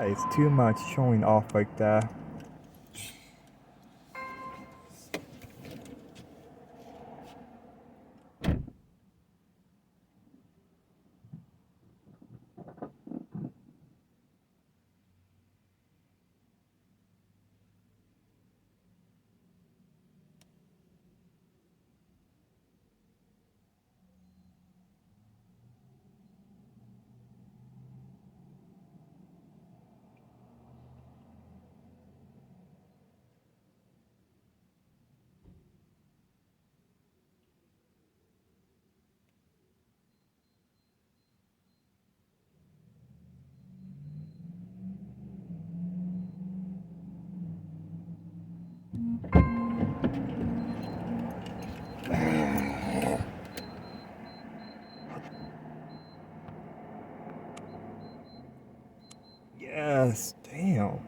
it's too much showing off like that. Yes, damn.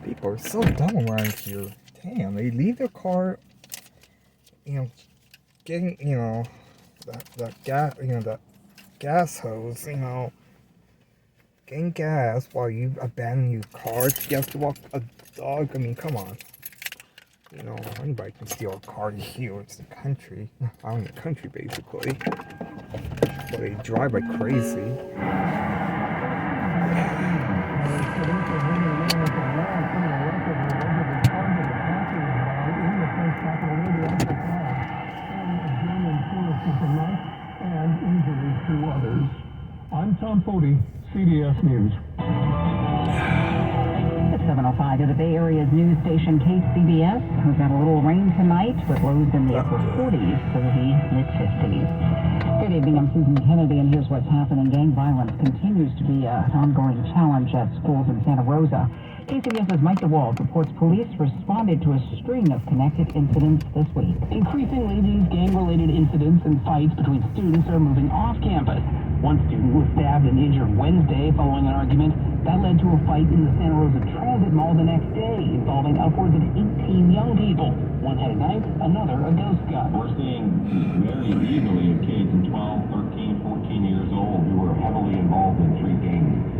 People are so dumb around here. Damn, they leave their car, getting, the gas, the gas hose, getting gas while you abandon your car. You have to walk a dog. I mean, come on. Anybody can steal a car here. It's the country. Out in the country, basically. But they drive like crazy. And injuries to others. I'm Tom Foti, CBS News. At 7:05 to the Bay Area's news station KCBS. We've got a little rain tonight with lows in the upper 40s to the mid-50s. Good evening, I'm Susan Kennedy, and here's what's happening. Gang violence continues to be an ongoing challenge at schools in Santa Rosa. KCBS's Mike DeWald reports police responded to a string of connected incidents this week. Increasingly, these gang-related incidents and fights between students are moving off campus. One student was stabbed and injured Wednesday following an argument. That led to a fight in the Santa Rosa Transit Mall the next day, involving upwards of 18 young people. One had a knife, another a ghost gun. We're seeing very easily of kids in 12, 13, 14 years old who are heavily involved in street gangs.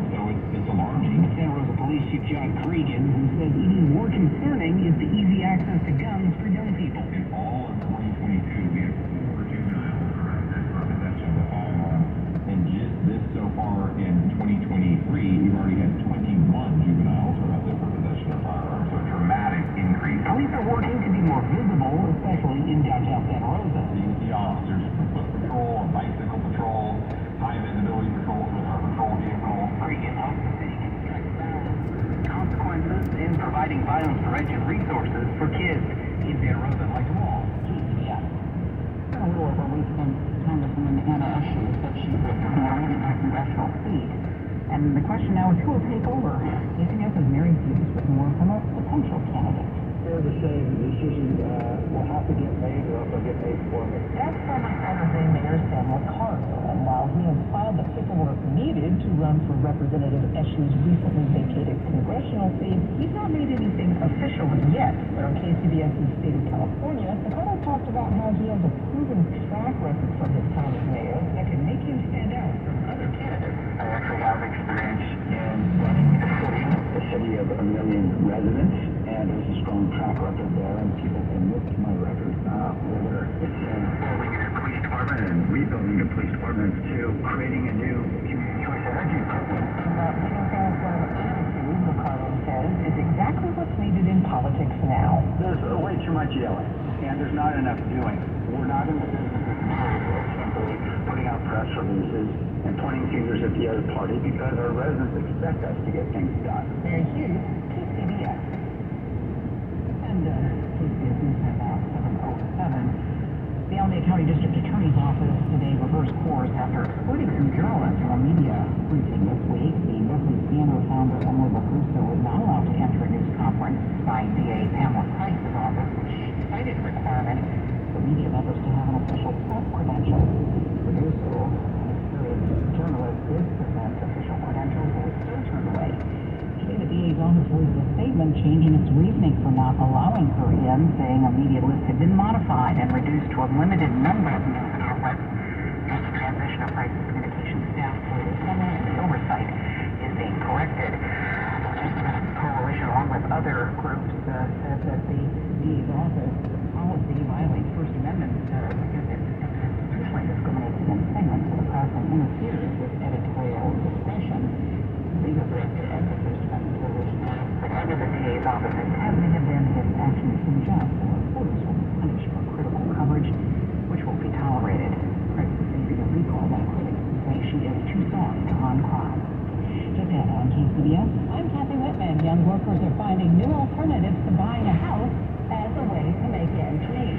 So it's alarming. Santa Rosa Police Chief John Cregan, who says even more concerning is the easy access to guns for young people. In all of 2022, we have 4 juveniles arrested for possession of a firearm. And just this so far in 2023, we've already had 21 juveniles arrested for possession of firearms. So a dramatic increase. Police are working to be more visible, especially in downtown Santa Rosa. So you can see officers from foot patrol, bicycle patrol, high visibility patrols with our patrol vehicles. Cregan hopes the city can strike balance. Consequences providing violence prevention resources for kids. In Santa Rosa, Mike Wall, KCBS. A little over a week since Congresswoman Anna Eshoo said she was nominated for congressional seat. And the question now is who will take over? KCBS's Mary Hughes with more from a potential candidate. Fair to say the decision will have to get made or else they'll get made for me. That's former San Jose Mayor Samuel Cardinal, and while he has filed the paperwork needed to run for Representative Eshoo's recently vacated congressional seat, he's not made anything official yet. But on KCBS's State of California, Cardinal talked about how he has a proven track record from his time as mayor that can make him stand out from other candidates. I actually have experience in running a city of 1 million residents, and there's a strong track record there, and people can look to my record, whether it's in building a police department and rebuilding the police department to creating a new community choice energy program. That sort of attitude, Cardinal says, is exactly what's needed in politics now. There's way too much yelling, and there's not enough doing. We're not in the business of simply putting out press releases and pointing fingers at the other party because our residents expect us to get things done. Mary Hughes, KCBS. And KCBS News Time now 7:07. The Alameda County District Attorney's Office today reversed course after excluding some journalists from a media briefing this week. The Wesley Piano founder Emily Bacuso was not allowed to enter a news conference by DA Pamela Price's office, which cited the requirement for media members to have an official press credential. Bacuso, an experienced journalist, did present official credentials and was still turned away. Today, the DA's office released a statement changing its reasoning for not allowing her in, saying a media list had been modified and reduced to a limited number of news outlets. As the transition of Price's communication staff through the summer and the oversight is being corrected. The Legislative Coalition, along with other groups, said that the DA's office policy violates First Amendment because it institutionally discriminates against segments of the press and interferes with editorial discretion. Legal director of the First Amendment Coalition said under the DA's office intended have been his actions suggest that reporters will be punished for critical coverage, which won't be tolerated. Price is facing a recall by critics who say she is too soft on crime. Just ahead on KCBS, I'm Kathy Whitman. Young workers are finding new alternatives to buying a house as a way to make ends meet.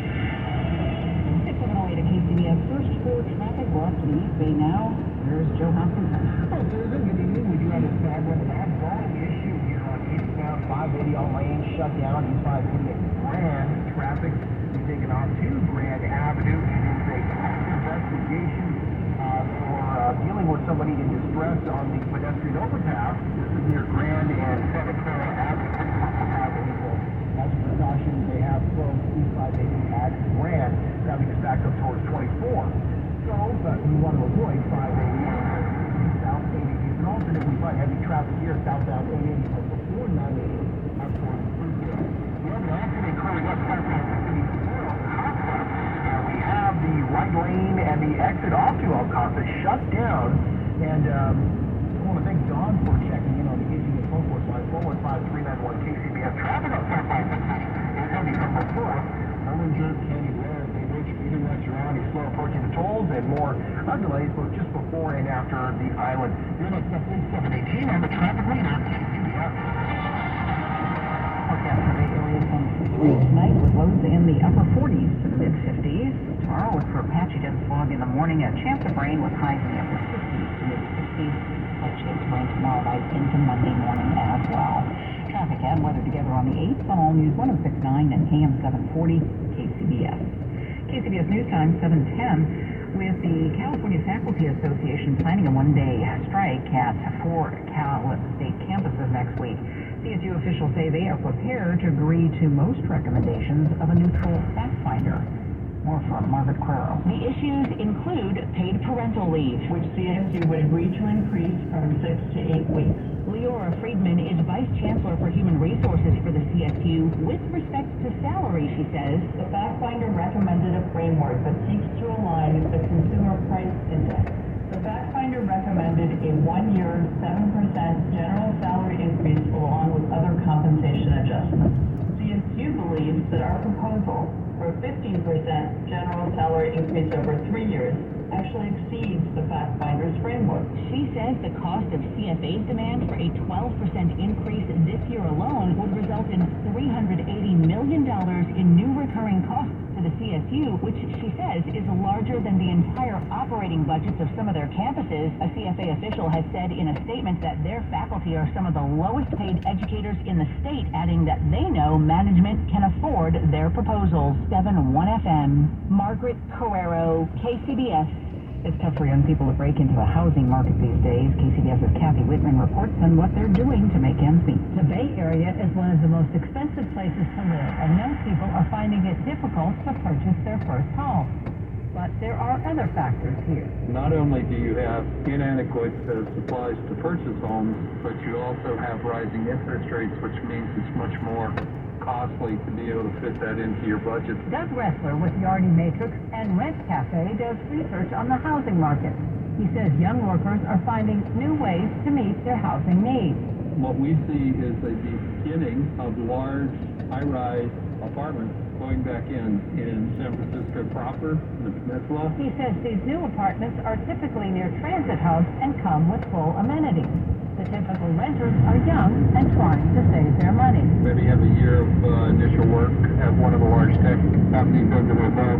6:08 at KCBS First for traffic block to the East Bay now. Here's Joe Hopkinson. Oh, Susan, good evening. We do have a staggering ongoing issue here on eastbound 580 all lanes shut down. East 580 at Grand. Traffic is taken on to Grand Avenue. It is a investigation for dealing with somebody in distress on the pedestrian overpass. This is near Grand and Santa Clara Avenue. As a precaution, they have closed East 580 at Grand. Traffic is backed up towards 24. So, but we want to avoid 580 and South 80. It's an alternate. We find heavy traffic here southbound 880 from before 980 up towards Fruitville. We have an accident occurring up southbound City Memorial Complex. We have the right lane and the exit off to El Casa shut down. And I want to thank Don for checking in on the issue of phone course line 415-391 KCBS. Traffic on Southbound is heavy from before. Erlanger, Candy Ware, Bay Ridge, Eaton Restaurant, is slow approaching the tolls and more delays both just before and after the island. You're at 718 on the traffic leader, KCBS. forecast for Bay Area tonight with lows in the upper 40s to the mid-50s. Tomorrow with for patchy dense fog in the morning, a chance of rain with highs in the upper 50s to mid-60s. A chance of rain tomorrow night into Monday morning as well. Traffic and weather together on the 8th on All News 106.9 and KM 740 KCBS. KCBS News Time 7:10 with the California Faculty Association planning a one-day strike at 4 Cal State campuses next week. CSU officials say they are prepared to agree to most recommendations of a neutral fact finder. More from Margaret Quero. The issues include paid parental leave, which CSU would agree to increase from 6 to 8 weeks. Leora Friedman is Vice Chancellor for Human Resources for the CSU. With respect to salary, she says, the fact finder recommended a framework that seeks to align with the Consumer Price Index. The fact finder recommended a 1-year 7% general salary increase along with other compensation adjustments. CSU believes that our proposal for a 15% general salary increase over 3 years actually exceeds the fact finder's framework. she says the cost of CFA's demand for a 12% increase this year alone would result in $380 million in new recurring costs to the CSU, which she says is larger than the entire operating budgets of some of their campuses. A CFA official has said in a statement that their faculty are some of the lowest paid educators in the state, adding that they know management can afford their proposals. 7-1 FM, Margaret Carrero, KCBS. It's tough for young people to break into the housing market these days. KCBS's Kathy Whitman reports on what they're doing to make ends meet. The Bay Area is one of the most expensive places to live, and young people are finding it difficult to purchase their first home. But there are other factors here. Not only do you have inadequate supplies to purchase homes, but you also have rising interest rates, which means it's much more costly to be able to fit that into your budget. Doug Ressler with Yardi Matrix and Rent Cafe does research on the housing market. He says young workers are finding new ways to meet their housing needs. What we see is a beginning of large high-rise apartments going back in San Francisco proper, the peninsula. He says these new apartments are typically near transit hubs and come with full amenities. The typical renters are young and trying to save their money. Maybe have a year of initial work at one of the large tech companies under their belt.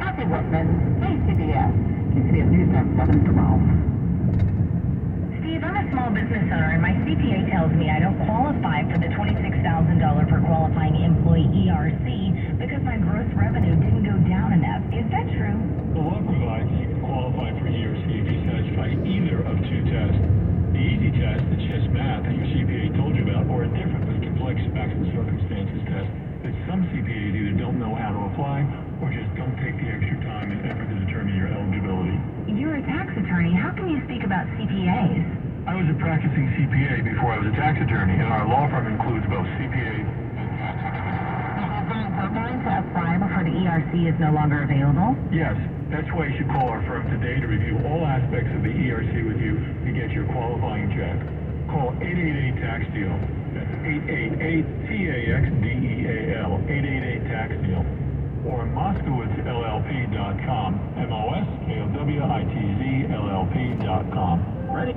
Kathy Whitman, KCBS. KCBS News at 7:12. Steve, I'm a small business owner, and my CPA tells me I don't qualify for the $26,000 per qualifying employee ERC because my gross revenue didn't go down enough. Is that true? The law provides you can qualify for ERC if you satisfy either of two tests. The easy test, the just math that your CPA told you about, or a different but complex facts and circumstances test that some CPAs either don't know how to apply or just don't take the extra time and effort to determine your eligibility. You're a tax attorney. How can you speak about CPAs? I was a practicing CPA before I was a tax attorney, and our law firm includes both CPAs. Deadline to apply before the ERC is no longer available? Yes, that's why you should call our firm today to review all aspects of the ERC with you to get your qualifying check. Call 888-TAX-DEAL. That's 888-TAXDEAL. 888-TAX-DEAL. Or MoskowitzLLP.com. MoskowItzLLP.com. Ready?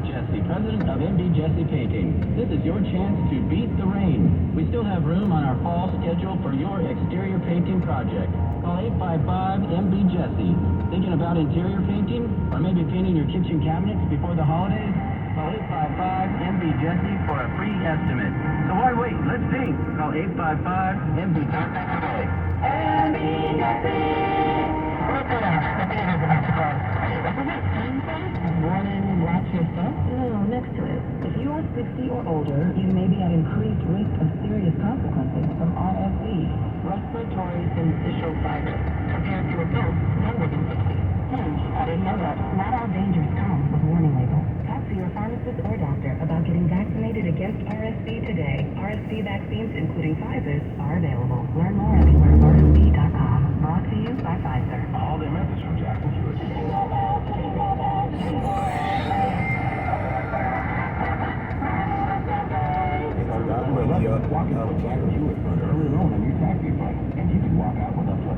Jesse, president of MB Jesse Painting. This is your chance to beat the rain. We still have room on our fall schedule for your exterior painting project. Call 855-MB Jesse. Thinking about interior painting? Or maybe painting your kitchen cabinets before the holidays? Call 855-MB Jesse for a free estimate. So why wait? Let's paint. Call 855-MB Jesse today. MB Jesse! Look it up. Morning, Rochester? No, next to it. If you are 60 or older, you may be at increased risk of serious consequences from RSV, respiratory syncytial virus, compared to adults younger than 60. I didn't know that. Not all dangers come with warning labels. Talk to your pharmacist or doctor about getting vaccinated against RSV today. RSV vaccines, including Pfizer's, are available. Learn more at learnrsv.com. Brought to you by Pfizer. All the methods from Jackson Hewitt. Walk out with Jackson Hewitt for an early loan on your tax refund, and you can walk out with up to $1,000.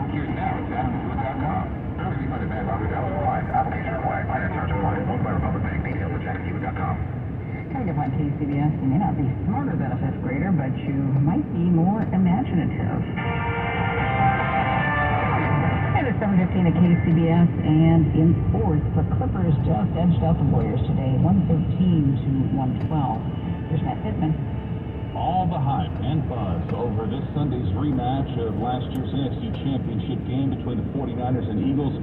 Here's now at JacksonHewitt.com. Early refund advance offer valid applies. Application required. Finance charge applies. Owned by Republic Bank. Details at JacksonHewitt.com. Coming up on KCBS, you may not be smarter than a fifth grader, but you might be more imaginative. It's 7:15 at KCBS, and in sports, the Clippers just edged out the Warriors today, 113 to 112. Here's Matt Pittman. All the hype and buzz over this Sunday's rematch of last year's NFC Championship game between the 49ers and Eagles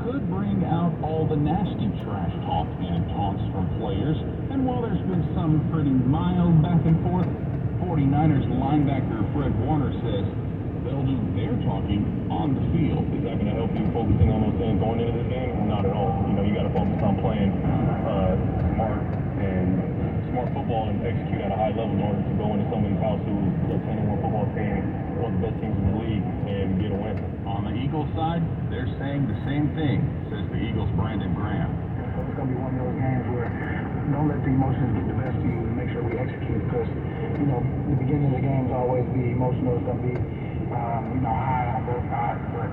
could bring out all the nasty trash talk and taunts from players. And while there's been some pretty mild back and forth, 49ers linebacker Fred Warner says they'll do their talking on the field. Is that going to help you focusing on those things going into this game? Not at all. You know, you got to focus on playing smart football and execute at a high level in order to go into somebody's house who is a 10-1 football team, one of the best teams in the league, and get a win. On the Eagles side, they're saying the same thing, says the Eagles' Brandon Graham. So it's going to be one of those games where don't let the emotions get the best of you and make sure we execute beginning of the games always the emotional is going to be, high on both sides, but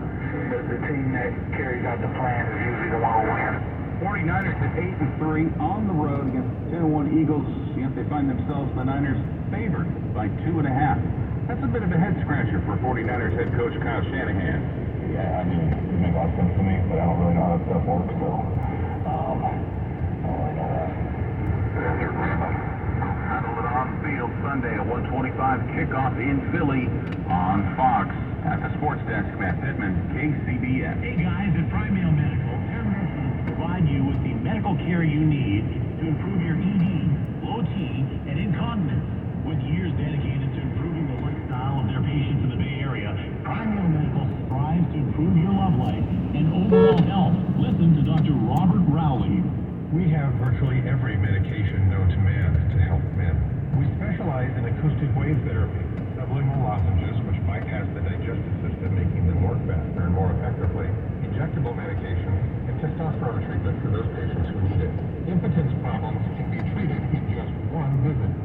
the team that carries out the plan is usually the one who wins. 49ers at 8-3 on the road against the 10-1 Eagles, yet they find themselves, the Niners, favored by 2.5. That's a bit of a head scratcher for 49ers head coach Kyle Shanahan. Yeah, I mean, it makes a lot of sense to me, but I don't really know how that stuff works, so, I don't really know that. Settle it on field Sunday at 1:25 kickoff in Philly on Fox. At the sports desk, Matt Pittman, KCBS. Hey guys, at Prime Mail Medical, their nurses provide you with the medical care you need to improve your ED, low T, and incontinence. With years dedicated to improving the lifestyle of their patients in the Bay Area, Prime Mail Medical strives to improve your love life and overall health. Listen to Dr. Robert Rowley. We have virtually every medication known to man to help men. We specialize in acoustic wave therapy, sublingual lozenges, which bypass the digestive system, making them work faster and more effectively, injectable medication, and testosterone treatment for those patients who need it. Impotence problems can be treated in just one visit.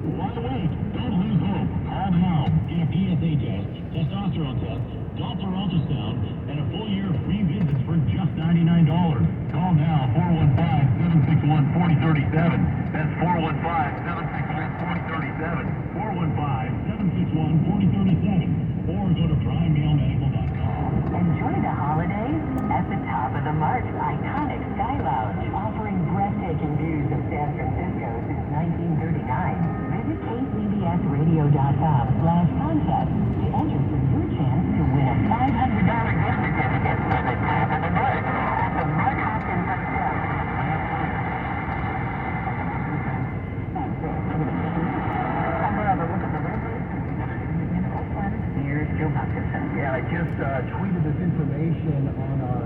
Why wait? Don't lose hope. Call now. Get a PSA test, testosterone test, Doppler ultrasound, and a full year of free visits for just $99. Call now, 415-761-4037. That's 415-761-4037. 415-761-4037. Or go to PrimeMailMedical.com. Enjoy the holidays at the top of the Mark's iconic Sky Lounge, offering breathtaking views of San Francisco since 1939. Visit KCBSRadio.com/contest to enter for your chance to win a $500 gift certificate for the top of the Mark. The Mark Hopkins Hotel. Here's Joe Hopkinson. Yeah, I just tweeted this information on our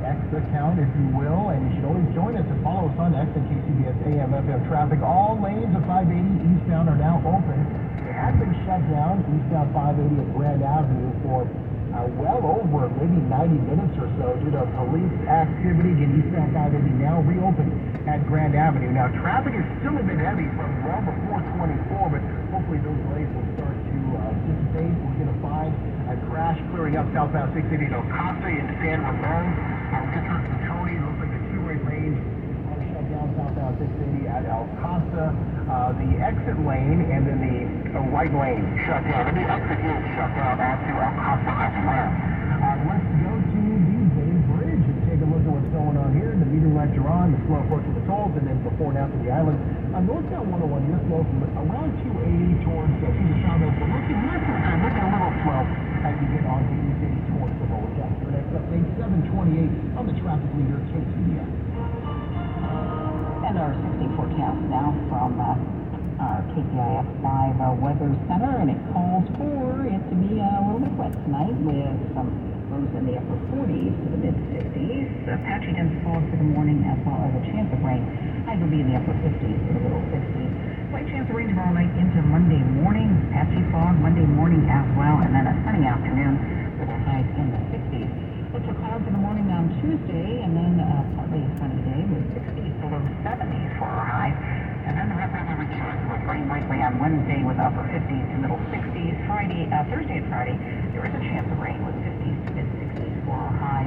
X account, if you will, and you should always join us and follow us on X and KCBS AM FM traffic. All lanes of 580 eastbound are now open. They had been shut down, eastbound 580 at Grand Avenue for well over maybe 90 minutes or so due to police activity. Again, eastbound 580 now reopened at Grand Avenue. Now, traffic is still a bit heavy from well before 24, but hopefully those delays will start to dissipate. We're going to find a crash clearing up southbound 680 at El Costa in San Ramon. Richard and Tony, looks like the two-way lanes are shut down southbound 680 at El Costa. The exit lane and then the right lane shut down. And the exit is shut down onto El Costa as well. Let's go to the Bay Bridge and take a look at what's going on here. The meter lights are on, the slow approach to the tolls, and then before and after the island. Northbound 101, you're slow from around 280 towards Cedar Chavez, but looking a little slow as you get on 80 towards the lower gap. Your next update, 728 on the traffic leader, KCBS. And our 60 forecast now from our KPIF 5 Weather Center, and it calls for it to be a little bit wet tonight with some lows in the upper 40s to the mid-50s. Patchy dense fog for the morning as well as a chance of rain. Highs will be in the upper 50s to the middle 60s. Slight chance of rain tomorrow night into Monday morning. Patchy fog Monday morning as well, and then a sunny afternoon with a highs in the 60s. Look for clouds in the morning on Tuesday, and then partly a sunny day with 60s to low 70s for our highs. And then the rest of the return with rain likely on Wednesday with upper 50s to middle 60s. Thursday and Friday, there is a chance of rain with 50s to mid-60s for our highs.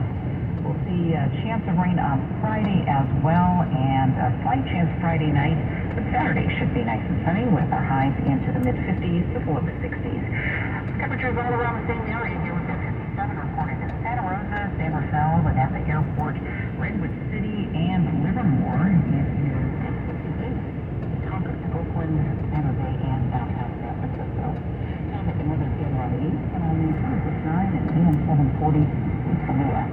We'll see a chance of rain on Friday as well, and a slight chance Friday night. But Saturday should be nice and sunny with our highs into the mid-50s to low 60s. Temperatures all around the same area here with 57 reported in Santa Rosa, San Rafael, Napa Airport, Redwood City, and Livermore. It is 58. Concord, Oakland, San Jose, and downtown San Francisco. Traffic and weather together on the 8th and on the 9 and AM 740 in Kahlua.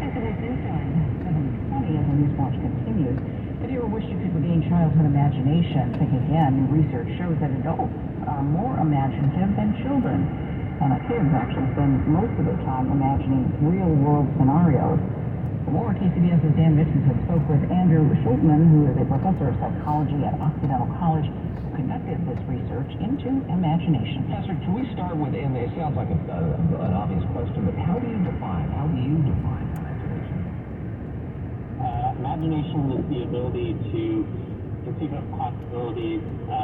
KCBS News Time, 7:20 as the News Watch continues. If you ever wish you could regain childhood imagination, think again. New research shows that adults are more imaginative than children. And kids actually spend most of their time imagining real-world scenarios. For more, KCBS's Dan Mitchinson spoke with Andrew Schultman, who is a professor of psychology at Occidental College, who conducted this research into imagination. Professor, can we start with, and it sounds like an obvious question, but how do you define imagination? Imagination is the ability to conceive of possibilities